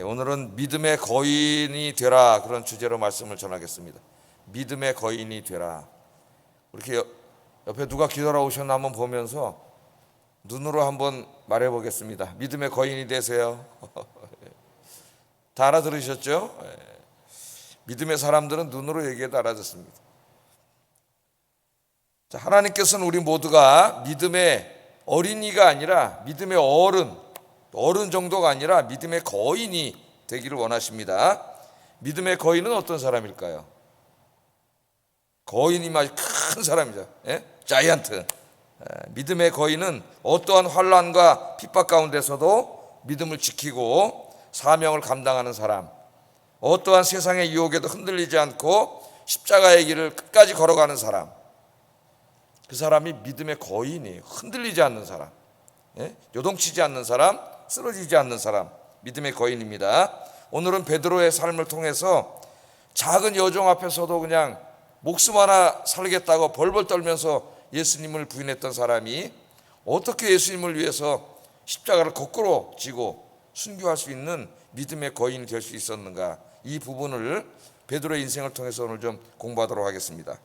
오늘은 믿음의 거인이 되라, 그런 주제로 말씀을 전하겠습니다. 믿음의 거인이 되라. 이렇게 옆에 누가 기다려오셨나 한번 보면서 눈으로 한번 말해 보겠습니다. 믿음의 거인이 되세요. 다 알아들으셨죠? 믿음의 사람들은 눈으로 얘기해도 알아듣습니다. 자, 하나님께서는 우리 모두가 믿음의 어린이가 아니라 믿음의 어른 정도가 아니라 믿음의 거인이 되기를 원하십니다. 믿음의 거인은 어떤 사람일까요? 거인이 아주 큰 사람이죠. 자이언트. 믿음의 거인은 어떠한 환난과 핍박 가운데서도 믿음을 지키고 사명을 감당하는 사람, 어떠한 세상의 유혹에도 흔들리지 않고 십자가의 길을 끝까지 걸어가는 사람, 그 사람이 믿음의 거인이에요. 흔들리지 않는 사람, 요동치지 않는 사람, 쓰러지지 않는 사람, 믿음의 거인입니다. 오늘은 베드로의 삶을 통해서 작은 여종 앞에서도 그냥 목숨 하나 살겠다고 벌벌 떨면서 예수님을 부인했던 사람이 어떻게 예수님을 위해서 십자가를 거꾸로 지고 순교할 수 있는 믿음의 거인이 될 수 있었는가, 이 부분을 베드로의 인생을 통해서 오늘 좀 공부하도록 하겠습니다.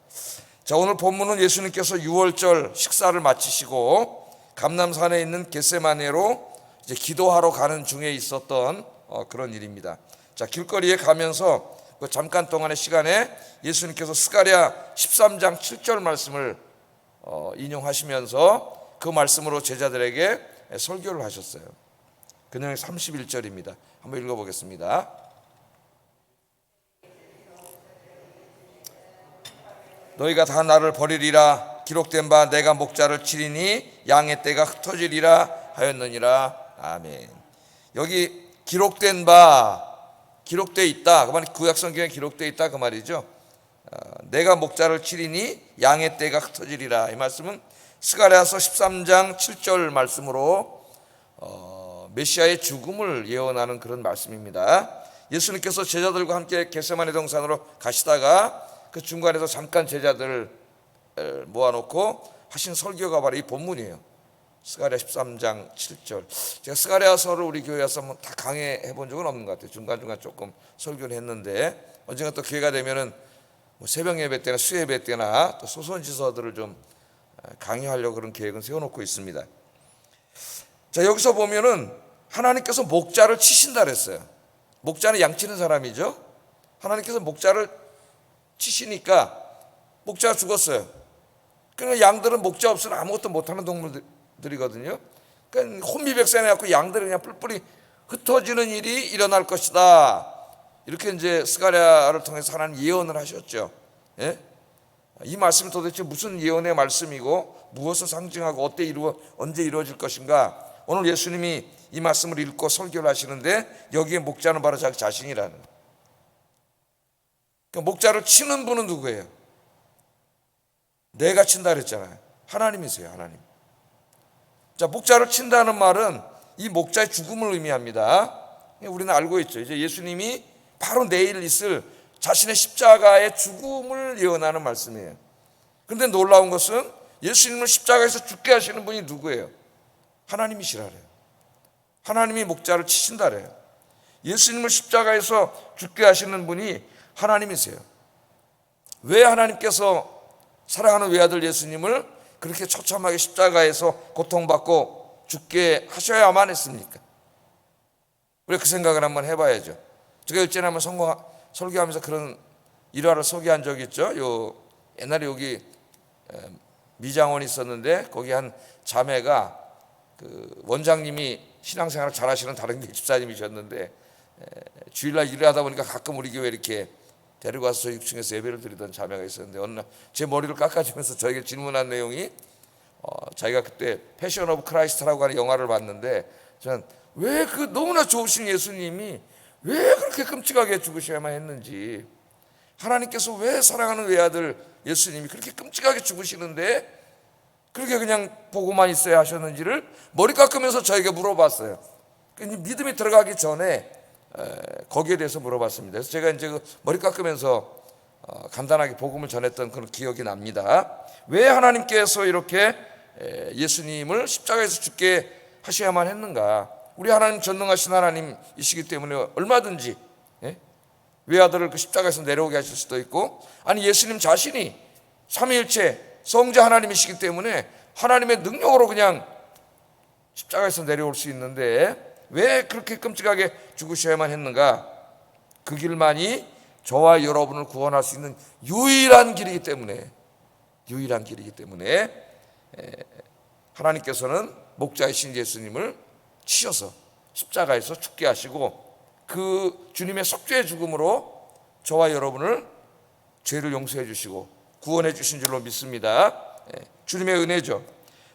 자, 오늘 본문은 예수님께서 유월절 식사를 마치시고 감람산에 있는 겟세마네로 이제 기도하러 가는 중에 있었던 그런 일입니다. 자, 길거리에 가면서 그 잠깐 동안의 시간에 예수님께서 스가랴 13장 7절 말씀을 인용하시면서 그 말씀으로 제자들에게 설교를 하셨어요. 그 내용이 31절입니다. 한번 읽어보겠습니다. 너희가 다 나를 버리리라. 기록된 바 내가 목자를 치리니 양의 떼가 흩어지리라 하였느니라. 아멘. 여기 기록된 바, 기록되어 있다, 그 말, 구약성경에 기록되어 있다 그 말이죠. 내가 목자를 치리니 양의 떼가 흩어지리라, 이 말씀은 스가랴서 13장 7절 말씀으로 메시아의 죽음을 예언하는 그런 말씀입니다. 예수님께서 제자들과 함께 겟세마네 동산으로 가시다가 그 중간에서 잠깐 제자들을 모아놓고 하신 설교가 바로 이 본문이에요. 스가랴 13장 7절. 제가 스가랴서를 우리 교회에서 한번 다 강의해 본 적은 없는 것 같아요. 중간중간 조금 설교를 했는데 언젠가 또 기회가 되면은 새벽 예배 때나 수예배 때나 또 소선지서들을 좀 강의하려고 그런 계획은 세워놓고 있습니다. 자, 여기서 보면은 하나님께서 목자를 치신다 그랬어요. 목자는 양 치는 사람이죠. 하나님께서 목자를 치시니까 목자가 죽었어요. 그러니까 양들은 목자 없으면 아무것도 못하는 동물들이거든요. 그러니까 혼미백산해갖고 양들이 그냥 뿔뿔이 흩어지는 일이 일어날 것이다, 이렇게 이제 스가랴를 통해서 하나님 예언을 하셨죠. 이 말씀이 도대체 무슨 예언의 말씀이고 무엇을 상징하고 언제 이루어질 것인가? 오늘 예수님이 이 말씀을 읽고 설교를 하시는데 여기에 목자는 바로 자기 자신이라는. 그러니까 목자를 치는 분은 누구예요? 내가 친다 그랬잖아요. 하나님이세요, 하나님. 자, 목자를 친다는 말은 이 목자의 죽음을 의미합니다. 우리는 알고 있죠. 이제 예수님이 바로 내일 있을 자신의 십자가의 죽음을 예언하는 말씀이에요. 그런데 놀라운 것은 예수님을 십자가에서 죽게 하시는 분이 누구예요? 하나님이시라 그래요. 하나님이 목자를 치신다 그래요. 예수님을 십자가에서 죽게 하시는 분이 하나님이세요. 왜 하나님께서 사랑하는 외아들 예수님을 그렇게 처참하게 십자가에서 고통받고 죽게 하셔야만 했습니까? 우리가 그 생각을 한번 해봐야죠. 제가 일전에 한번 설교하면서 그런 일화를 소개한 적이 있죠. 옛날에 여기 미장원이 있었는데 거기 한 자매가 그 원장님이 신앙생활을 잘하시는 다른 교 집사님이셨는데 주일날 일을 하다 보니까 가끔 우리 교회 이렇게 데리고 와서 저희 6층에서 예배를 드리던 자매가 있었는데 어느 날 제 머리를 깎아주면서 저에게 질문한 내용이 자기가 그때 패션 오브 크라이스트라고 하는 영화를 봤는데 저는 왜 그 너무나 좋으신 예수님이 왜 그렇게 끔찍하게 죽으셔야만 했는지, 하나님께서 왜 사랑하는 외아들 예수님이 그렇게 끔찍하게 죽으시는데 그렇게 그냥 보고만 있어야 하셨는지를 머리 깎으면서 저에게 물어봤어요. 믿음이 들어가기 전에 거기에 대해서 물어봤습니다. 그래서 제가 이제 그 머리 깎으면서 간단하게 복음을 전했던 그런 기억이 납니다. 왜 하나님께서 이렇게 예수님을 십자가에서 죽게 하셔야만 했는가? 우리 하나님 전능하신 하나님이시기 때문에 얼마든지 외아들을 그 십자가에서 내려오게 하실 수도 있고, 아니 예수님 자신이 삼위일체 성자 하나님이시기 때문에 하나님의 능력으로 그냥 십자가에서 내려올 수 있는데 왜 그렇게 끔찍하게 죽으셔야만 했는가? 그 길만이 저와 여러분을 구원할 수 있는 유일한 길이기 때문에 하나님께서는 목자이신 예수님을 치셔서 십자가에서 죽게 하시고 그 주님의 속죄의 죽음으로 저와 여러분을 죄를 용서해 주시고 구원해 주신 줄로 믿습니다. 주님의 은혜죠.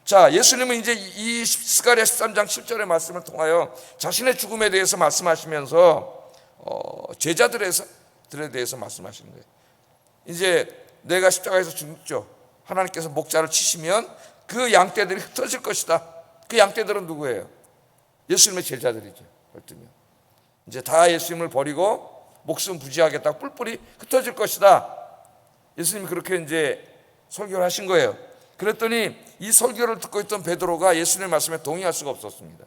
자, 예수님은 이제 이 스가랴 13장 7절의 말씀을 통하여 자신의 죽음에 대해서 말씀하시면서 제자들에 대해서 말씀하시는 거예요. 이제 내가 십자가에서 죽죠. 하나님께서 목자를 치시면 그 양떼들이 흩어질 것이다. 그 양떼들은 누구예요? 예수님의 제자들이죠. 12명. 이제 다 예수님을 버리고 목숨 부지하겠다. 뿔뿔이 흩어질 것이다. 예수님이 그렇게 이제 설교를 하신 거예요. 그랬더니 이 설교를 듣고 있던 베드로가 예수님의 말씀에 동의할 수가 없었습니다.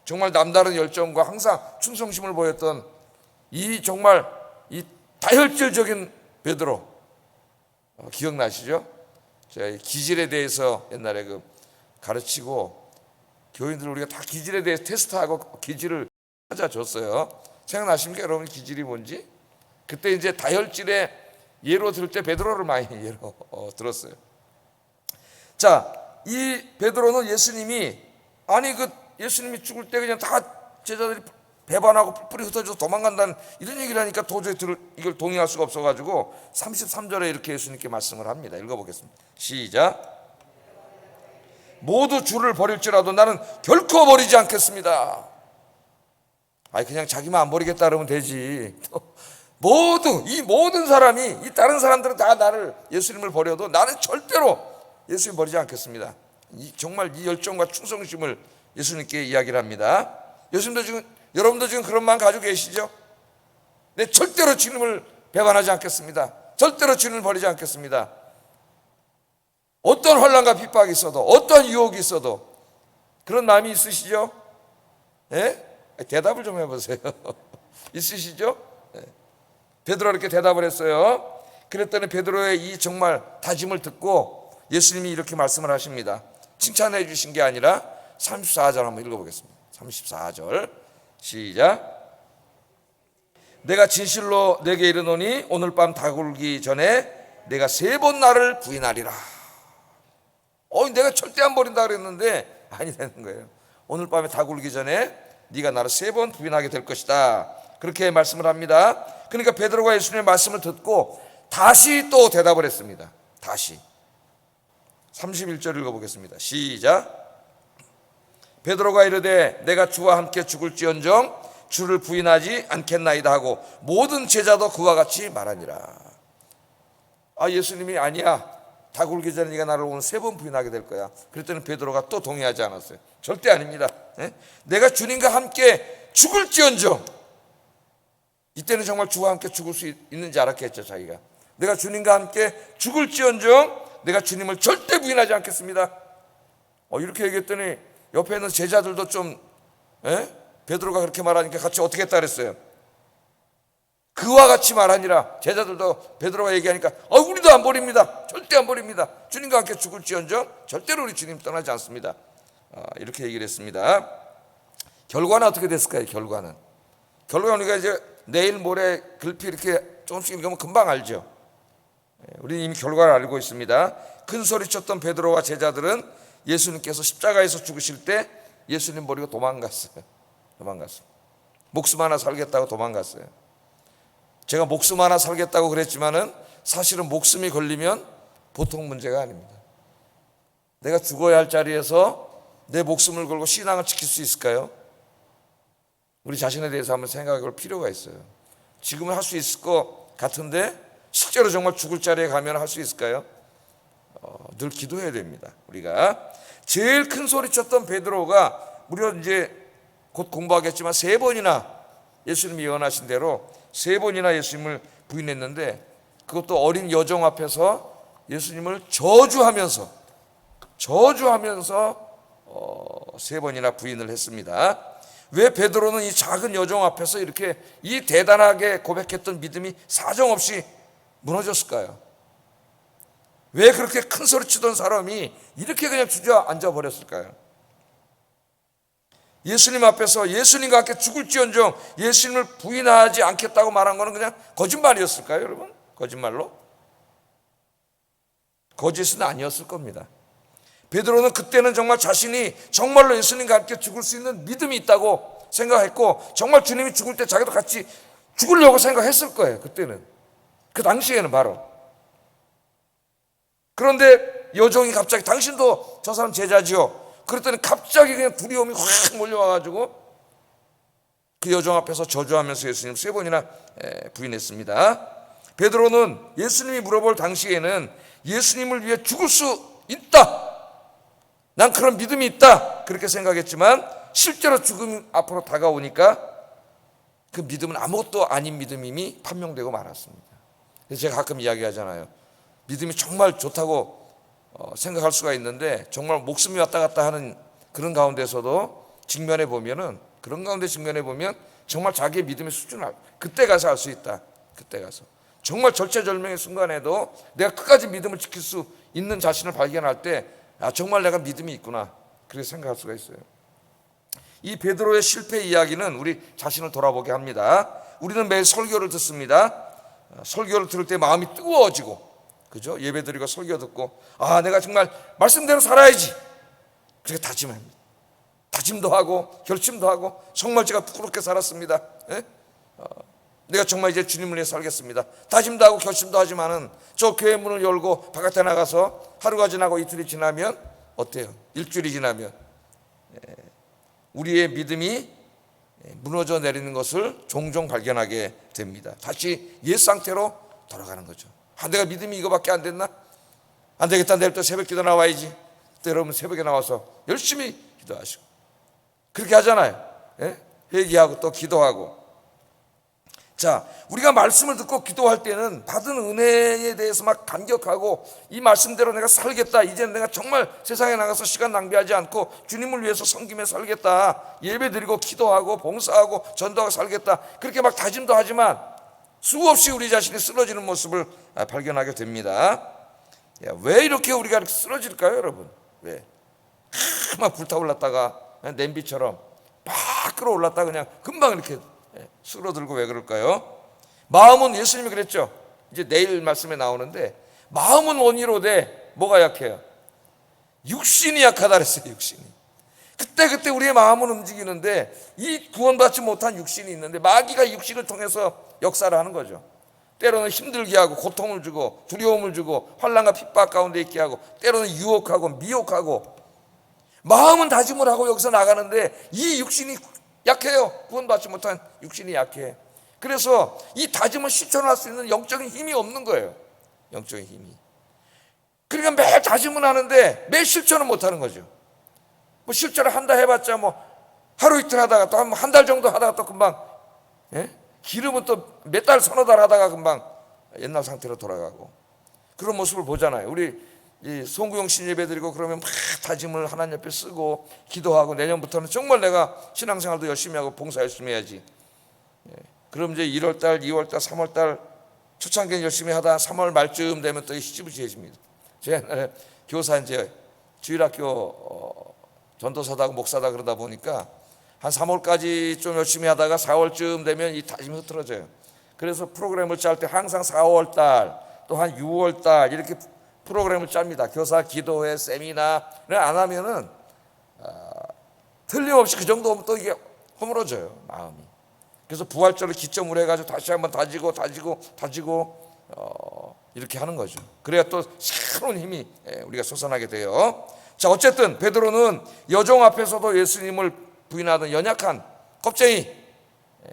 정말 남다른 열정과 항상 충성심을 보였던 이 정말 이 다혈질적인 베드로, 기억나시죠? 제가 기질에 대해서 옛날에 그 가르치고 교인들 우리가 다 기질에 대해서 테스트하고 기질을 찾아줬어요. 생각나십니까 여러분? 기질이 뭔지? 그때 이제 다혈질의 예로 들을 때 베드로를 많이 예로 들었어요. 자, 이 베드로는 예수님이 예수님이 죽을 때 그냥 다 제자들이 배반하고 뿔뿔이 흩어져서 도망간다는 이런 얘기를 하니까 도저히 이걸 동의할 수가 없어가지고 33절에 이렇게 예수님께 말씀을 합니다. 읽어보겠습니다. 시작. 모두 주를 버릴지라도 나는 결코 버리지 않겠습니다. 그냥 자기만 안 버리겠다 그러면 되지. 이 모든 사람이, 이 다른 사람들은 다 예수님을 버려도 나는 절대로 예수님 버리지 않겠습니다. 정말 이 열정과 충성심을 예수님께 이야기를 합니다. 여러분도 지금 그런 마음 가지고 계시죠? 네, 절대로 주님을 배반하지 않겠습니다. 절대로 주님을 버리지 않겠습니다. 어떤 혼란과 핍박이 있어도, 어떤 유혹이 있어도 그런 마음이 있으시죠? 네? 대답을 좀 해보세요. 있으시죠? 네. 베드로가 이렇게 대답을 했어요. 그랬더니 베드로의 이 정말 다짐을 듣고 예수님이 이렇게 말씀을 하십니다. 칭찬해 주신 게 아니라 34절 한번 읽어보겠습니다. 34절 시작. 내가 진실로 내게 이르노니 오늘 밤 다굴기 전에 내가 3번 나를 부인하리라. 내가 절대 안 버린다 그랬는데 아니 되는 거예요. 오늘 밤에 다굴기 전에 네가 나를 3번 부인하게 될 것이다. 그렇게 말씀을 합니다. 그러니까 베드로가 예수님의 말씀을 듣고 다시 또 대답을 했습니다. 다시 31절 읽어보겠습니다. 시작. 베드로가 이르되 내가 주와 함께 죽을지언정 주를 부인하지 않겠나이다 하고 모든 제자도 그와 같이 말하니라. 예수님이 아니야. 다 굴기 전에 네가 나를 오늘 3번 부인하게 될 거야. 그랬더니 베드로가 또 동의하지 않았어요. 절대 아닙니다. 내가 주님과 함께 죽을지언정, 이때는 정말 주와 함께 죽을 수 있는지 알았겠죠. 자기가 내가 주님과 함께 죽을지언정 내가 주님을 절대 부인하지 않겠습니다. 이렇게 얘기했더니 옆에 있는 제자들도 좀 베드로가 그렇게 말하니까 같이 어떻게 했다 그랬어요? 그와 같이 말하니라. 제자들도 베드로가 얘기하니까 우리도 안 버립니다. 절대 안 버립니다. 주님과 함께 죽을지언정 절대로 우리 주님 떠나지 않습니다. 이렇게 얘기를 했습니다. 결과는 어떻게 됐을까요? 결과는 우리가 이제 내일 모레 글피 이렇게 조금씩 읽으면 금방 알죠. 우리는 이미 결과를 알고 있습니다. 큰 소리 쳤던 베드로와 제자들은 예수님께서 십자가에서 죽으실 때 예수님 버리고 도망갔어요. 목숨 하나 살겠다고 도망갔어요. 제가 목숨 하나 살겠다고 그랬지만은 사실은 목숨이 걸리면 보통 문제가 아닙니다. 내가 죽어야 할 자리에서 내 목숨을 걸고 신앙을 지킬 수 있을까요? 우리 자신에 대해서 한번 생각해 볼 필요가 있어요. 지금은 할 수 있을 것 같은데 실제로 정말 죽을 자리에 가면 할 수 있을까요? 늘 기도해야 됩니다. 우리가 제일 큰 소리 쳤던 베드로가 무려 이제 곧 공부하겠지만 3번이나 예수님이 예언하신 대로 3번이나 예수님을 부인했는데, 그것도 어린 여종 앞에서 예수님을 저주하면서 3번이나 부인을 했습니다. 왜 베드로는 이 작은 여종 앞에서 이렇게 이 대단하게 고백했던 믿음이 사정없이 무너졌을까요? 왜 그렇게 큰 소리 치던 사람이 이렇게 그냥 주저앉아 버렸을까요? 예수님 앞에서 예수님과 함께 죽을지언정 예수님을 부인하지 않겠다고 말한 것은 그냥 거짓말이었을까요, 여러분? 거짓말로? 거짓은 아니었을 겁니다. 베드로는 그때는 정말 자신이 정말로 예수님과 함께 죽을 수 있는 믿음이 있다고 생각했고, 정말 주님이 죽을 때 자기도 같이 죽으려고 생각했을 거예요. 그때는, 그 당시에는 바로. 그런데 여종이 갑자기 당신도 저 사람 제자지요? 그랬더니 갑자기 그냥 두려움이 확 몰려와가지고 그 여종 앞에서 저주하면서 예수님 3번이나 부인했습니다. 베드로는 예수님이 물어볼 당시에는 예수님을 위해 죽을 수 있다, 난 그런 믿음이 있다, 그렇게 생각했지만 실제로 죽음 앞으로 다가오니까 그 믿음은 아무것도 아닌 믿음임이 판명되고 말았습니다. 그래서 제가 가끔 이야기하잖아요. 믿음이 정말 좋다고 생각할 수가 있는데 정말 목숨이 왔다 갔다 하는 그런 가운데서도 직면해 보면은, 그런 가운데 직면해 보면 정말 자기의 믿음의 수준을 그때 가서 알 수 있다. 그때 가서 정말 절체절명의 순간에도 내가 끝까지 믿음을 지킬 수 있는 자신을 발견할 때, 아, 정말 내가 믿음이 있구나, 그렇게 생각할 수가 있어요. 이 베드로의 실패 이야기는 우리 자신을 돌아보게 합니다. 우리는 매일 설교를 듣습니다. 설교를 들을 때 마음이 뜨거워지고, 그죠? 예배드리고 설교 듣고, 아, 내가 정말 말씀대로 살아야지, 그렇게 다짐합니다. 다짐도 하고 결심도 하고, 정말 제가 부끄럽게 살았습니다. 내가 정말 이제 주님을 위해 살겠습니다, 다짐도 하고 결심도 하지만은 저 교회 문을 열고 바깥에 나가서 하루가 지나고 이틀이 지나면 어때요? 일주일이 지나면 우리의 믿음이 무너져 내리는 것을 종종 발견하게 됩니다. 다시 옛 상태로 돌아가는 거죠. 아, 내가 믿음이 이거밖에 안 됐나? 안 되겠다, 내일 또 새벽 기도 나와야지. 또 여러분 새벽에 나와서 열심히 기도하시고 그렇게 하잖아요. 회개하고 또 기도하고. 자, 우리가 말씀을 듣고 기도할 때는 받은 은혜에 대해서 막 감격하고, 이 말씀대로 내가 살겠다, 이제는 내가 정말 세상에 나가서 시간 낭비하지 않고 주님을 위해서 섬기며 살겠다, 예배드리고 기도하고 봉사하고 전도하고 살겠다, 그렇게 막 다짐도 하지만 수없이 우리 자신이 쓰러지는 모습을 발견하게 됩니다. 왜 이렇게 우리가 이렇게 쓰러질까요, 여러분? 왜? 막 불타올랐다가 냄비처럼 막 끌어올랐다가 그냥 금방 이렇게 쓰러들고, 왜 그럴까요? 마음은, 예수님이 그랬죠. 이제 내일 말씀에 나오는데, 마음은 원이로되 뭐가 약해요? 육신이 약하다 그랬어요. 육신이. 그때 우리의 마음은 움직이는데 이 구원받지 못한 육신이 있는데, 마귀가 육신을 통해서 역사를 하는 거죠. 때로는 힘들게 하고 고통을 주고 두려움을 주고 환난과 핍박 가운데 있게 하고, 때로는 유혹하고 미혹하고. 마음은 다짐을 하고 여기서 나가는데 이 육신이 약해요. 구원받지 못한 육신이 약해. 그래서 이 다짐을 실천할 수 있는 영적인 힘이 없는 거예요. 영적인 힘이. 그러니까 매일 다짐은 하는데 매일 실천은 못하는 거죠. 뭐 실천을 한다 해봤자 뭐 하루 이틀 하다가 또 한 달 정도 하다가 또 금방, 기름은 또 몇 달 서너 달 하다가 금방 옛날 상태로 돌아가고, 그런 모습을 보잖아요. 우리 이 송구영 신 예배드리고 그러면 막 다짐을 하나님 옆에 쓰고 기도하고, 내년부터는 정말 내가 신앙생활도 열심히 하고 봉사 열심히 해야지. 그럼 이제 1월달, 2월달, 3월달 초창기는 열심히 하다 3월 말쯤 되면 또 시지부지해집니다. 제가 옛날에 교사, 이제 주일학교 전도사다 하고 목사다 그러다 보니까 한 3월까지 좀 열심히 하다가 4월쯤 되면 이 다짐이 흐트러져요. 그래서 프로그램을 짤 때 항상 4월달 또 한 6월달 이렇게 프로그램을 짭니다. 교사 기도회, 세미나를 안 하면은 틀림없이 그 정도 오면 또 이게 허물어져요, 마음이. 그래서 부활절을 기점으로 해가지고 다시 한번 다지고 이렇게 하는 거죠. 그래야 또 새로운 힘이 우리가 솟아나게 돼요. 자, 어쨌든 베드로는 여종 앞에서도 예수님을 부인하던 연약한 겁쟁이,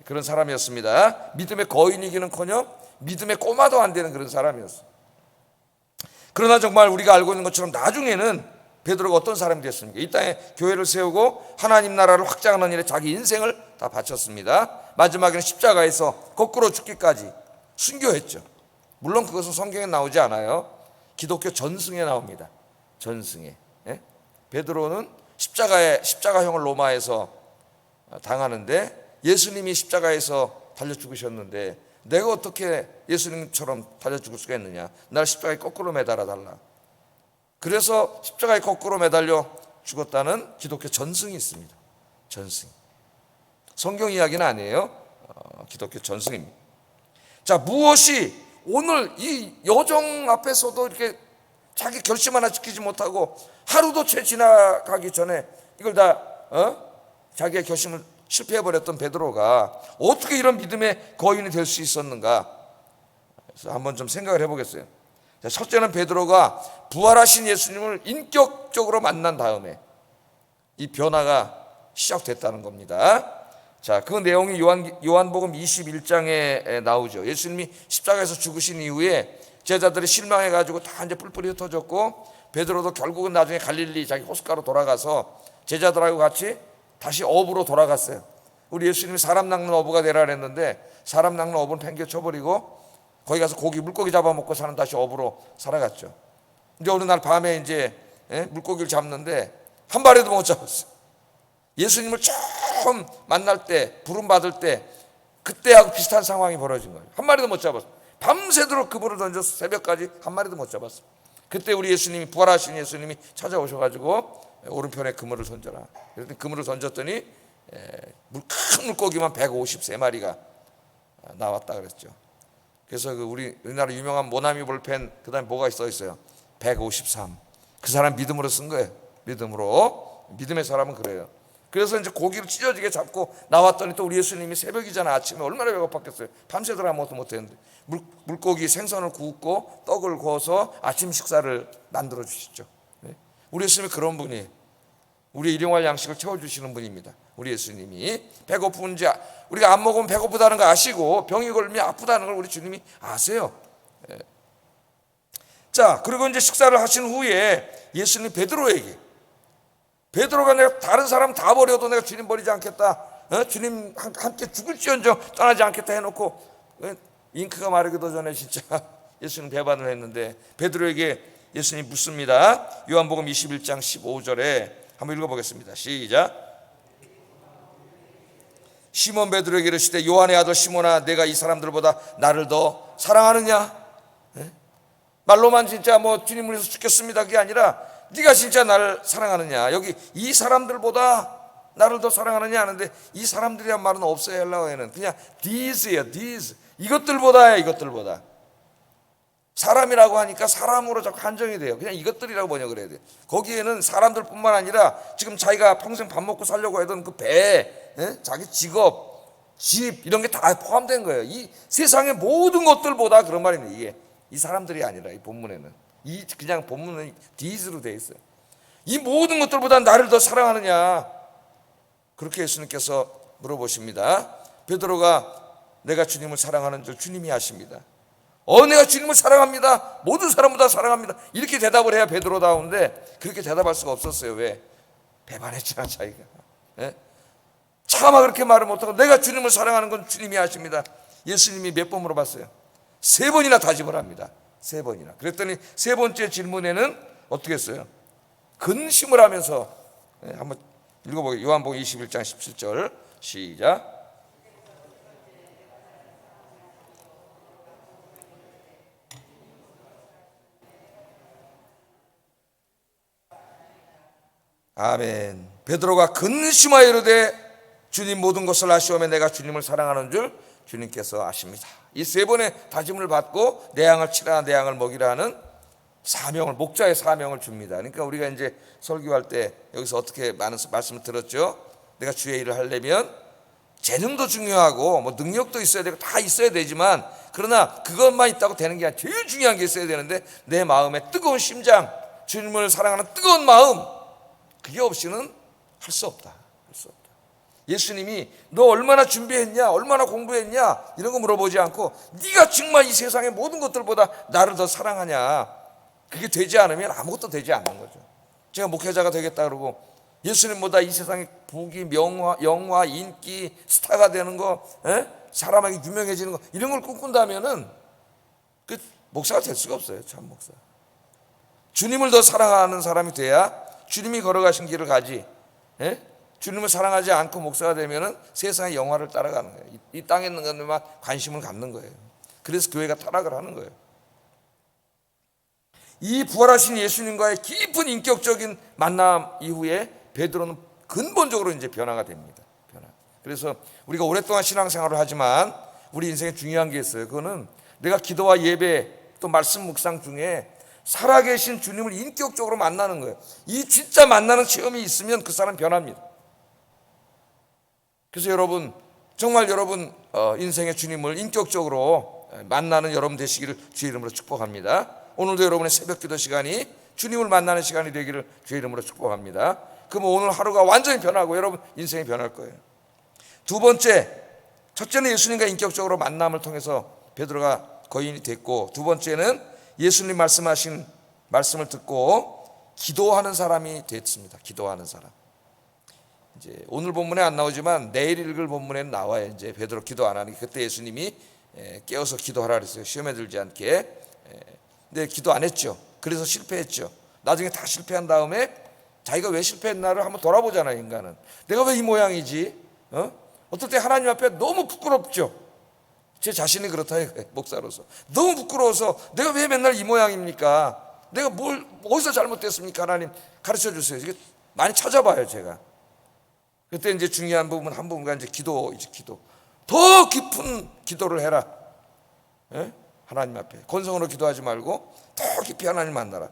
그런 사람이었습니다. 믿음의 거인이기는커녕 믿음의 꼬마도 안 되는 그런 사람이었어요. 그러나 정말 우리가 알고 있는 것처럼 나중에는 베드로가 어떤 사람이 됐습니까? 이 땅에 교회를 세우고 하나님 나라를 확장하는 일에 자기 인생을 다 바쳤습니다. 마지막에는 십자가에서 거꾸로 죽기까지 순교했죠. 물론 그것은 성경에 나오지 않아요. 기독교 전승에 나옵니다. 전승에. 베드로는 십자가형을 로마에서 당하는데 예수님이 십자가에서 달려 죽으셨는데 내가 어떻게 예수님처럼 달려 죽을 수가 있느냐. 날 십자가에 거꾸로 매달아 달라. 그래서 십자가에 거꾸로 매달려 죽었다는 기독교 전승이 있습니다. 전승. 성경 이야기는 아니에요. 기독교 전승입니다. 자, 무엇이 오늘 이 여정 앞에서도 이렇게 자기 결심 하나 지키지 못하고 하루도 채 지나가기 전에 이걸 다 자기의 결심을 실패해버렸던 베드로가 어떻게 이런 믿음의 거인이 될 수 있었는가. 그래서 한번 좀 생각을 해보겠어요. 자, 첫째는 베드로가 부활하신 예수님을 인격적으로 만난 다음에 이 변화가 시작됐다는 겁니다. 자, 그 내용이 요한복음 21장에 나오죠. 예수님이 십자가에서 죽으신 이후에 제자들이 실망해가지고 다 이제 뿔뿔이 흩어졌고 베드로도 결국은 나중에 갈릴리 자기 호숫가로 돌아가서 제자들하고 같이 다시 어부로 돌아갔어요. 우리 예수님이 사람 낚는 어부가 되라 그랬는데 사람 낚는 어부는 팽개쳐버리고 거기 가서 물고기 잡아먹고 사는 다시 어부로 살아갔죠. 이제 어느 날 밤에 이제 물고기를 잡는데 한 마리도 못 잡았어요. 예수님을 처음 만날 때 부름 받을 때 그때하고 비슷한 상황이 벌어진 거예요. 한 마리도 못 잡았어요. 밤새도록 그물을 던져서 새벽까지 한 마리도 못 잡았어요. 그때 우리 예수님이 부활하신 예수님이 찾아오셔가지고 오른편에 그물을 던져라. 그랬더니 그물을 던졌더니 큰 물고기만 153마리가 나왔다 그랬죠. 그래서 우리나라 유명한 모나미 볼펜 그다음에 뭐가 써 있어요? 153. 그 사람 믿음으로 쓴 거예요. 믿음의 사람은 그래요. 그래서 이제 고기를 찢어지게 잡고 나왔더니 또 우리 예수님이 새벽이잖아. 아침에 얼마나 배고팠겠어요. 밤새도록 아무것도 못했는데 물고기 생선을 굽고 떡을 구워서 아침 식사를 만들어 주시죠. 우리 예수님이 그런 분이에요. 우리 일용할 양식을 채워주시는 분입니다. 우리 예수님이 배고픈지 우리가 안 먹으면 배고프다는 거 아시고 병이 걸리면 아프다는 걸 우리 주님이 아세요. 자, 그리고 이제 식사를 하신 후에 예수님 베드로가 내가 다른 사람 다 버려도 내가 주님 버리지 않겠다. 주님 함께 죽을지언정 떠나지 않겠다 해놓고 잉크가 마르기도 전에 진짜 예수님 배반을 했는데 베드로에게 예수님이 묻습니다. 요한복음 21장 15절에 한번 읽어보겠습니다. 시작. 시몬 베드로에게 이르시되 요한의 아들 시몬아 내가 이 사람들보다 나를 더 사랑하느냐? 말로만 진짜 주님을 위해서 죽겠습니다 그게 아니라 네가 진짜 나를 사랑하느냐. 여기 이 사람들보다 나를 더 사랑하느냐 하는데 이 사람들이란 말은 없어요. 헬라어에는 그냥 these예요. these. 이것들보다. 사람이라고 하니까 사람으로 자꾸 한정이 돼요. 그냥 이것들이라고 번역을 해야 돼요. 거기에는 사람들뿐만 아니라 지금 자기가 평생 밥 먹고 살려고 하던 그 배, 자기 직업, 집 이런 게 다 포함된 거예요. 이 세상의 모든 것들보다 그런 말입니다. 이게 이 사람들이 아니라 이 본문에는 그냥 본문은 these로 되어 있어요. 이 모든 것들보다 나를 더 사랑하느냐? 그렇게 예수님께서 물어보십니다. 베드로가 내가 주님을 사랑하는 줄 주님이 아십니다. 내가 주님을 사랑합니다. 모든 사람보다 사랑합니다. 이렇게 대답을 해야 베드로다운데 그렇게 대답할 수가 없었어요. 왜? 배반했잖아 자기가. 차마 그렇게 말을 못하고 내가 주님을 사랑하는 건 주님이 아십니다. 예수님이 몇 번 물어봤어요? 3번이나 다짐을 합니다. 3번이나. 그랬더니 3번째 질문에는 어떻게 했어요? 근심을 하면서 한번 읽어보게요. 요한복음 21장 17절 시작. 아멘. 베드로가 근심하여 이르되 주님 모든 것을 아시오매 내가 주님을 사랑하는 줄 주님께서 아십니다. 이 3번의 다짐을 받고 내 양을 치라 내 양을 먹이라 하는 사명을 목자의 사명을 줍니다. 그러니까 우리가 이제 설교할 때 여기서 어떻게 많은 말씀을 들었죠. 내가 주의 일을 하려면 재능도 중요하고 능력도 있어야 되고 다 있어야 되지만 그러나 그것만 있다고 되는 게 아니라 제일 중요한 게 있어야 되는데 내 마음에 뜨거운 심장, 주님을 사랑하는 뜨거운 마음 그게 없이는 할 수 없다. 예수님이 너 얼마나 준비했냐 얼마나 공부했냐 이런 거 물어보지 않고 네가 정말 이 세상의 모든 것들보다 나를 더 사랑하냐 그게 되지 않으면 아무것도 되지 않는 거죠. 제가 목회자가 되겠다 그러고 예수님보다 이 세상의 부귀 명화 영화 인기 스타가 되는 거 사람에게 유명해지는 거 이런 걸 꿈꾼다면은 그 목사가 될 수가 없어요. 참 목사. 주님을 더 사랑하는 사람이 돼야 주님이 걸어가신 길을 가지 주님을 사랑하지 않고 목사가 되면은 세상의 영화를 따라가는 거예요. 이 땅에 있는 것들만 관심을 갖는 거예요. 그래서 교회가 타락을 하는 거예요. 이 부활하신 예수님과의 깊은 인격적인 만남 이후에 베드로는 근본적으로 이제 변화가 됩니다. 그래서 우리가 오랫동안 신앙생활을 하지만 우리 인생에 중요한 게 있어요. 그거는 내가 기도와 예배 또 말씀 묵상 중에 살아계신 주님을 인격적으로 만나는 거예요. 이 진짜 만나는 체험이 있으면 그 사람 변합니다. 그래서 여러분, 정말 여러분 인생의 주님을 인격적으로 만나는 여러분 되시기를 주의 이름으로 축복합니다. 오늘도 여러분의 새벽 기도 시간이 주님을 만나는 시간이 되기를 주의 이름으로 축복합니다. 그러면 오늘 하루가 완전히 변하고 여러분 인생이 변할 거예요. 두 번째, 첫째는 예수님과 인격적으로 만남을 통해서 베드로가 거인이 됐고, 두 번째는 예수님 말씀하신 말씀을 듣고 기도하는 사람이 됐습니다. 기도하는 사람. 이제 오늘 본문에 안 나오지만 내일 읽을 본문에는 나와요. 이제 베드로 기도 안 하는 게, 그때 예수님이 깨워서 기도하라 그랬어요. 시험에 들지 않게. 근데 기도 안 했죠. 그래서 실패했죠. 나중에 다 실패한 다음에 자기가 왜 실패했나를 한번 돌아보잖아요. 인간은 내가 왜 이 모양이지? 어떨 때 하나님 앞에 너무 부끄럽죠. 제 자신이 그렇다 해요. 목사로서 너무 부끄러워서 내가 왜 맨날 이 모양입니까? 내가 어디서 잘못됐습니까? 하나님 가르쳐 주세요. 이게 많이 찾아봐요. 제가 그때 이제 중요한 부분 한 부분가 이제 기도. 더 깊은 기도를 해라. 하나님 앞에 건성으로 기도하지 말고 더 깊이 하나님 만나라.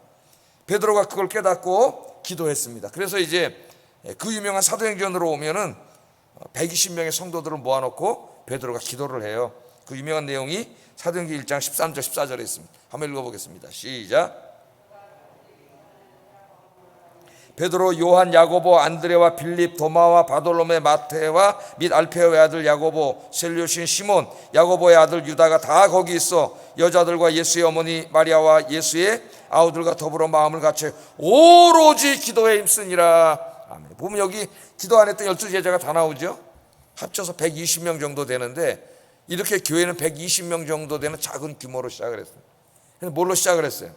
베드로가 그걸 깨닫고 기도했습니다. 그래서 이제 그 유명한 사도행전으로 오면은 120명의 성도들을 모아놓고 베드로가 기도를 해요. 그 유명한 내용이 사도행전 1장 13절 14절에 있습니다. 한번 읽어보겠습니다. 시작. 베드로, 요한, 야고보, 안드레와 빌립, 도마와 바돌로메, 마테와 및 알페오의 아들 야고보, 셀료신 시몬, 야고보의 아들 유다가 다 거기 있어 여자들과 예수의 어머니 마리아와 예수의 아우들과 더불어 마음을 같이 오로지 기도에 힘쓰니라. 아멘. 보면 여기 기도 안 했던 12제자가 다 나오죠. 합쳐서 120명 정도 되는데, 이렇게 교회는 120명 정도 되는 작은 규모로 시작을 했어요. 그래서 뭘로 시작을 했어요?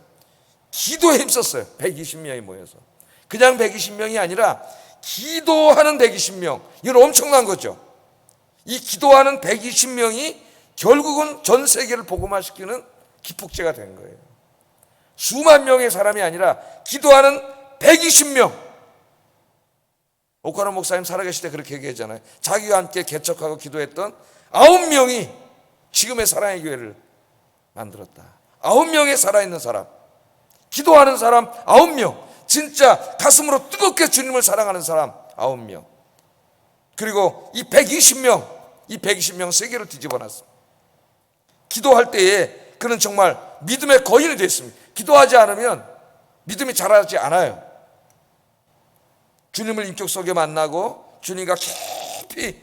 기도에 힘썼어요. 120명이 모여서. 그냥 120명이 아니라 기도하는 120명. 이건 엄청난 거죠. 이 기도하는 120명이 결국은 전 세계를 복음화시키는 기폭제가 된 거예요. 수만 명의 사람이 아니라 기도하는 120명. 오카노 목사님 살아계실 때 그렇게 얘기했잖아요. 자기와 함께 개척하고 기도했던 9명이 지금의 사랑의 교회를 만들었다. 9명의 살아있는 사람, 기도하는 사람 9명, 진짜 가슴으로 뜨겁게 주님을 사랑하는 사람 9명, 그리고 이 120명 세계를 뒤집어 놨습니다. 기도할 때에 그는 정말 믿음의 거인이 됐습니다. 기도하지 않으면 믿음이 자라지 않아요. 주님을 인격 속에 만나고 주님과 깊이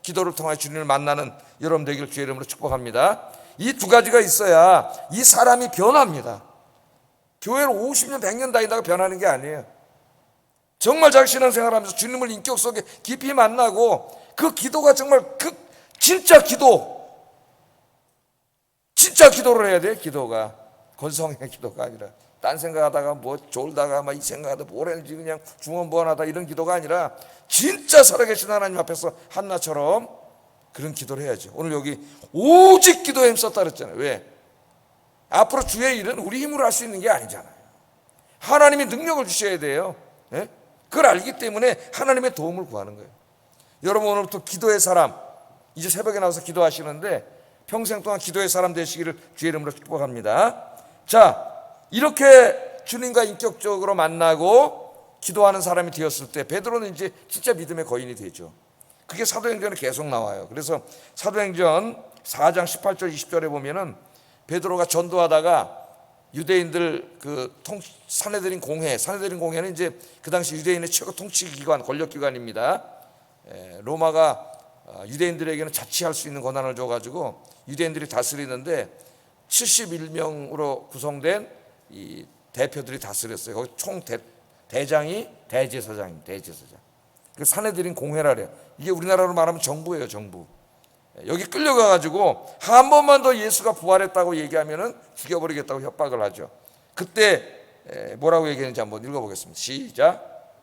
기도를 통해 주님을 만나는 여러분 되기를 주의 이름으로 축복합니다. 이 두 가지가 있어야 이 사람이 변합니다. 교회를 50년 100년 다니다가 변하는 게 아니에요. 정말 자기 신앙생활하면서 주님을 인격 속에 깊이 만나고 그 기도가 정말 그 진짜 기도를 해야 돼요. 기도가 건성의 기도가 아니라 딴 생각하다가 뭐 졸다가 막 이 생각하다 뭘 했는지 그냥 중언부언하다 이런 기도가 아니라 진짜 살아계신 하나님 앞에서 한나처럼 그런 기도를 해야죠. 오늘 여기 오직 기도에 힘썼다 그랬잖아요. 왜? 앞으로 주의 일은 우리 힘으로 할 수 있는 게 아니잖아요. 하나님이 능력을 주셔야 돼요. 네? 그걸 알기 때문에 하나님의 도움을 구하는 거예요. 여러분 오늘부터 기도의 사람, 이제 새벽에 나와서 기도하시는데 평생 동안 기도의 사람 되시기를 주의 이름으로 축복합니다. 자, 이렇게 주님과 인격적으로 만나고 기도하는 사람이 되었을 때 베드로는 이제 진짜 믿음의 거인이 되죠. 그게 사도행전에 계속 나와요. 그래서 사도행전 4장 18절 20절에 보면은 베드로가 전도하다가 유대인들 사내들인 공회는 이제 그 당시 유대인의 최고 통치 기관, 권력 기관입니다. 로마가 유대인들에게는 자치할 수 있는 권한을 줘가지고 유대인들이 다스리는데 71명으로 구성된 이 대표들이 다스렸어요. 거기 총 대장이 대제사장입니다. 대제사장. 그 사내들인 공회라 그래요. 이게 우리나라로 말하면 정부예요, 정부. 여기 끌려가가지고 한 번만 더 예수가 부활했다고 얘기하면은 죽여버리겠다고 협박을 하죠. 그때 뭐라고 얘기했는지 한번 읽어보겠습니다. 시작.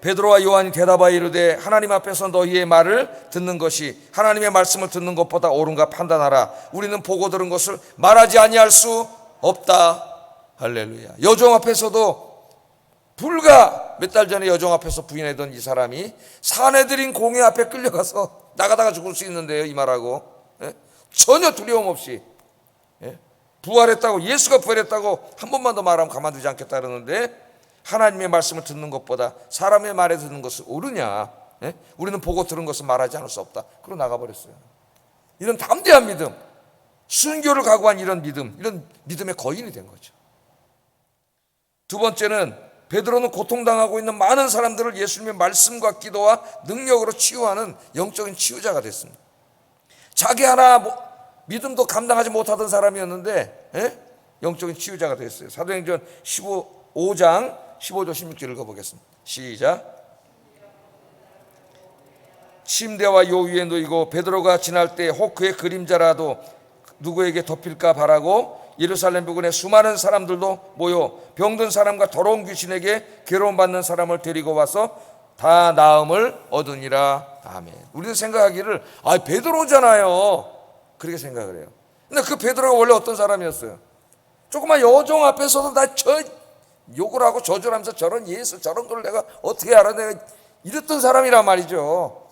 베드로와 요한이 대답하여 이르되 하나님 앞에서 너희의 말을 듣는 것이 하나님의 말씀을 듣는 것보다 옳은가 판단하라. 우리는 보고 들은 것을 말하지 아니할 수 없다. 할렐루야. 여종 앞에서도 불과 몇 달 전에 여종 앞에서 부인하던 이 사람이 사내들인 공회 앞에 끌려가서 나가다가 죽을 수 있는데요, 이 말하고. 전혀 두려움 없이 부활했다고, 예수가 부활했다고 한 번만 더 말하면 가만두지 않겠다 그러는데, 하나님의 말씀을 듣는 것보다 사람의 말에 듣는 것을 옳으냐? 우리는 보고 들은 것을 말하지 않을 수 없다. 그러고 나가버렸어요. 이런 담대한 믿음, 순교를 각오한 이런 믿음의 거인이 된 거죠. 두 번째는 베드로는 고통당하고 있는 많은 사람들을 예수님의 말씀과 기도와 능력으로 치유하는 영적인 치유자가 됐습니다. 자기 하나 믿음도 감당하지 못하던 사람이었는데 영적인 치유자가 됐어요. 사도행전 15장 15절 16절 읽어보겠습니다. 시작. 침대와 요 위에 놓이고 베드로가 지날 때 혹 그의 그림자라도 누구에게 덮일까 바라고 예루살렘 부근에 수많은 사람들도 모여 병든 사람과 더러운 귀신에게 괴로움 받는 사람을 데리고 와서 다 나음을 얻으니라. 아멘. 우리는 생각하기를 베드로잖아요, 그렇게 생각을 해요. 근데 그 베드로가 원래 어떤 사람이었어요? 조그만 여종 앞에서도 나 욕을 하고 저주하면서 저런 예수 저런 걸 내가 어떻게 알아, 내가 이랬던 사람이란 말이죠.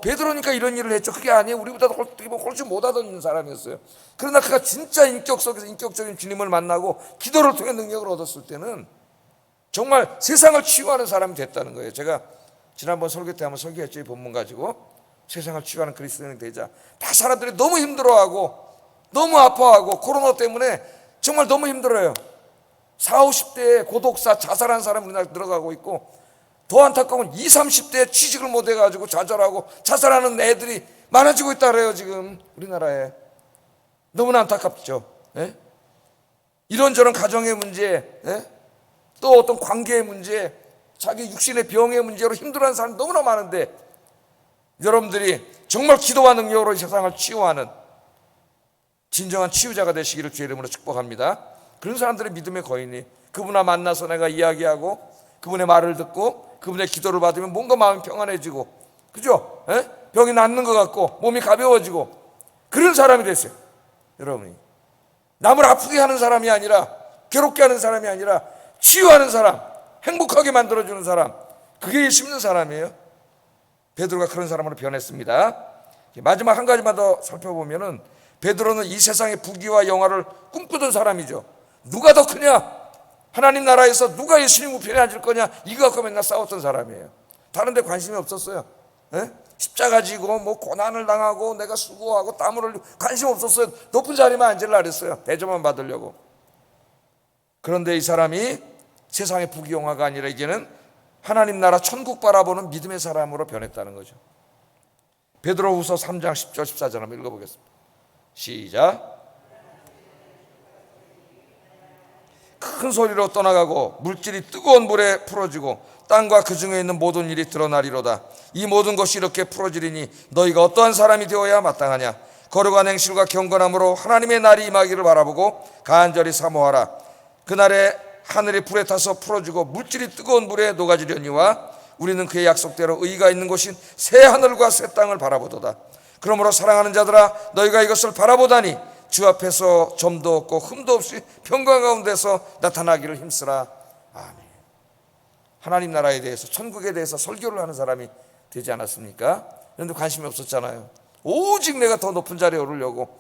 베드로니까 이런 일을 했죠. 그게 아니에요. 우리보다 훨씬 못하던 사람이었어요. 그러나 그가 진짜 인격 속에서 인격적인 주님을 만나고 기도를 통해 능력을 얻었을 때는 정말 세상을 치유하는 사람이 됐다는 거예요. 제가 지난번 설교 때 한번 설교했죠. 이 본문 가지고 세상을 치유하는 그리스도인이 되자. 다 사람들이 너무 힘들어하고 너무 아파하고 코로나 때문에 정말 너무 힘들어요. 40, 50대에 고독사 자살한 사람 우리나라에 들어가고 있고, 더 안타까운 20, 30대에 취직을 못해가지고 좌절하고 자살하는 애들이 많아지고 있다 그래요, 지금 우리나라에. 너무나 안타깝죠. 이런저런 가정의 문제, 또 어떤 관계의 문제, 자기 육신의 병의 문제로 힘들어하는 사람이 너무나 많은데, 여러분들이 정말 기도와 능력으로 이 세상을 치유하는 진정한 치유자가 되시기를 주의 이름으로 축복합니다. 그런 사람들의 믿음의 거인이, 그분과 만나서 내가 이야기하고 그분의 말을 듣고 그분의 기도를 받으면 뭔가 마음이 평안해지고, 그죠? 병이 낫는 것 같고 몸이 가벼워지고, 그런 사람이 됐어요. 여러분이 남을 아프게 하는 사람이 아니라, 괴롭게 하는 사람이 아니라 치유하는 사람, 행복하게 만들어주는 사람, 그게 예수 믿는 사람이에요. 베드로가 그런 사람으로 변했습니다. 마지막 한 가지만 더 살펴보면은, 베드로는 이 세상의 부귀와 영화를 꿈꾸던 사람이죠. 누가 더 크냐? 하나님 나라에서 누가 예수님 우편에 앉을 거냐? 이거 갖고 맨날 싸웠던 사람이에요. 다른 데 관심이 없었어요. 십자가 지고 고난을 당하고 내가 수고하고 땀을 흘리고 관심 없었어요. 높은 자리만 앉으려고 그랬어요. 대접만 받으려고. 그런데 이 사람이 세상의 부귀 영화가 아니라 이제는 하나님 나라 천국 바라보는 믿음의 사람으로 변했다는 거죠. 베드로후서 3장 10절 14절 한번 읽어보겠습니다. 시작. 큰 소리로 떠나가고 물질이 뜨거운 물에 풀어지고 땅과 그 중에 있는 모든 일이 드러나리로다. 이 모든 것이 이렇게 풀어지리니 너희가 어떠한 사람이 되어야 마땅하냐? 거룩한 행실과 경건함으로 하나님의 날이 임하기를 바라보고 간절히 사모하라. 그날에 하늘이 불에 타서 풀어지고 물질이 뜨거운 물에 녹아지려니와 우리는 그의 약속대로 의가 있는 곳인 새 하늘과 새 땅을 바라보도다. 그러므로 사랑하는 자들아, 너희가 이것을 바라보다니 주 앞에서 점도 없고 흠도 없이 평강 가운데서 나타나기를 힘쓰라. 아멘. 하나님 나라에 대해서, 천국에 대해서 설교를 하는 사람이 되지 않았습니까? 그런데 관심이 없었잖아요. 오직 내가 더 높은 자리에 오르려고,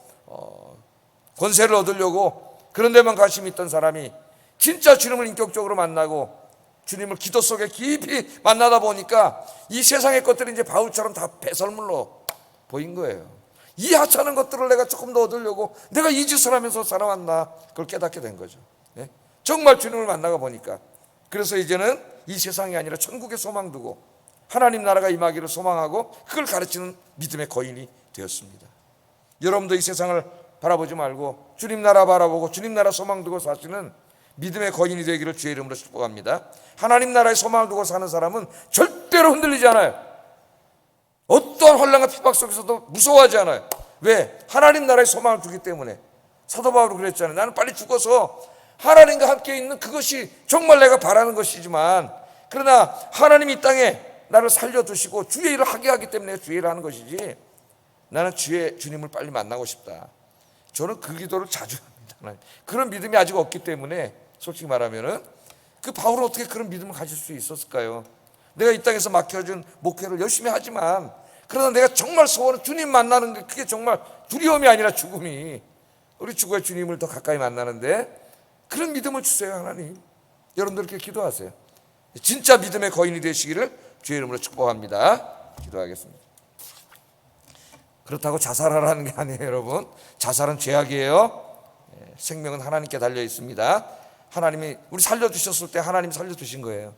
권세를 얻으려고 그런 데만 관심이 있던 사람이 진짜 주님을 인격적으로 만나고 주님을 기도 속에 깊이 만나다 보니까 이 세상의 것들이 이제 바울처럼 다 배설물로 보인 거예요. 이 하찮은 것들을 내가 조금 더 얻으려고 내가 이 짓을 하면서 살아왔나, 그걸 깨닫게 된 거죠. 정말 주님을 만나가 보니까. 그래서 이제는 이 세상이 아니라 천국에 소망 두고 하나님 나라가 임하기를 소망하고 그걸 가르치는 믿음의 거인이 되었습니다. 여러분도 이 세상을 바라보지 말고 주님 나라 바라보고 주님 나라 소망 두고 사시는 믿음의 거인이 되기를 주의 이름으로 축복합니다. 하나님 나라에 소망을 두고 사는 사람은 절대로 흔들리지 않아요. 어떠한 혼란과 핍박 속에서도 무서워하지 않아요. 왜? 하나님 나라에 소망을 두기 때문에. 사도 바울은 그랬잖아요. 나는 빨리 죽어서 하나님과 함께 있는 그것이 정말 내가 바라는 것이지만 그러나 하나님이 이 땅에 나를 살려두시고 주의 일을 하게 하기 때문에 주의 일을 하는 것이지, 나는 주님을 빨리 만나고 싶다. 저는 그 기도를 자주 합니다. 그런 믿음이 아직 없기 때문에 솔직히 말하면은 그 바울은 어떻게 그런 믿음을 가질 수 있었을까요? 내가 이 땅에서 맡겨준 목회를 열심히 하지만, 그러나 내가 정말 소원은 주님 만나는 게, 그게 정말 두려움이 아니라 죽음이, 우리 죽어야 주님을 더 가까이 만나는데 그런 믿음을 주세요. 하나님, 여러분들 이렇게 기도하세요. 진짜 믿음의 거인이 되시기를 주의 이름으로 축복합니다. 기도하겠습니다. 그렇다고 자살하라는 게 아니에요, 여러분. 자살은 죄악이에요. 생명은 하나님께 달려 있습니다. 하나님이 우리 살려주셨을 때 하나님이 살려주신 거예요.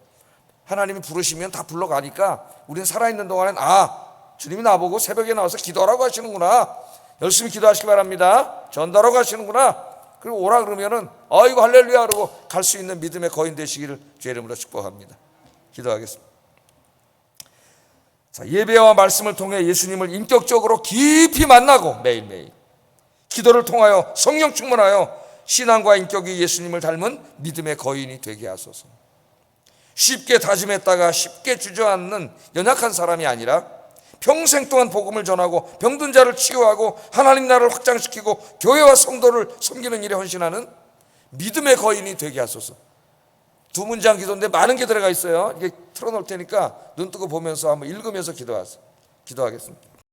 하나님이 부르시면 다 불러가니까 우리는 살아있는 동안엔 주님이 나보고 새벽에 나와서 기도하라고 하시는구나, 열심히 기도하시기 바랍니다, 전도하라고 하시는구나, 그리고 오라 그러면은 아이고 할렐루야 그러고 갈 수 있는 믿음의 거인 되시기를 주의 이름으로 축복합니다. 기도하겠습니다. 자, 예배와 말씀을 통해 예수님을 인격적으로 깊이 만나고 매일매일 기도를 통하여 성령 충만하여 신앙과 인격이 예수님을 닮은 믿음의 거인이 되게 하소서. 쉽게 다짐했다가 쉽게 주저앉는 연약한 사람이 아니라 평생 동안 복음을 전하고 병든 자를 치유하고 하나님 나라를 확장시키고 교회와 성도를 섬기는 일에 헌신하는 믿음의 거인이 되게 하소서. 두 문장 기도인데 많은 게 들어가 있어요. 이게 틀어놓을 테니까 눈 뜨고 보면서 한번 읽으면서 기도하겠습니다.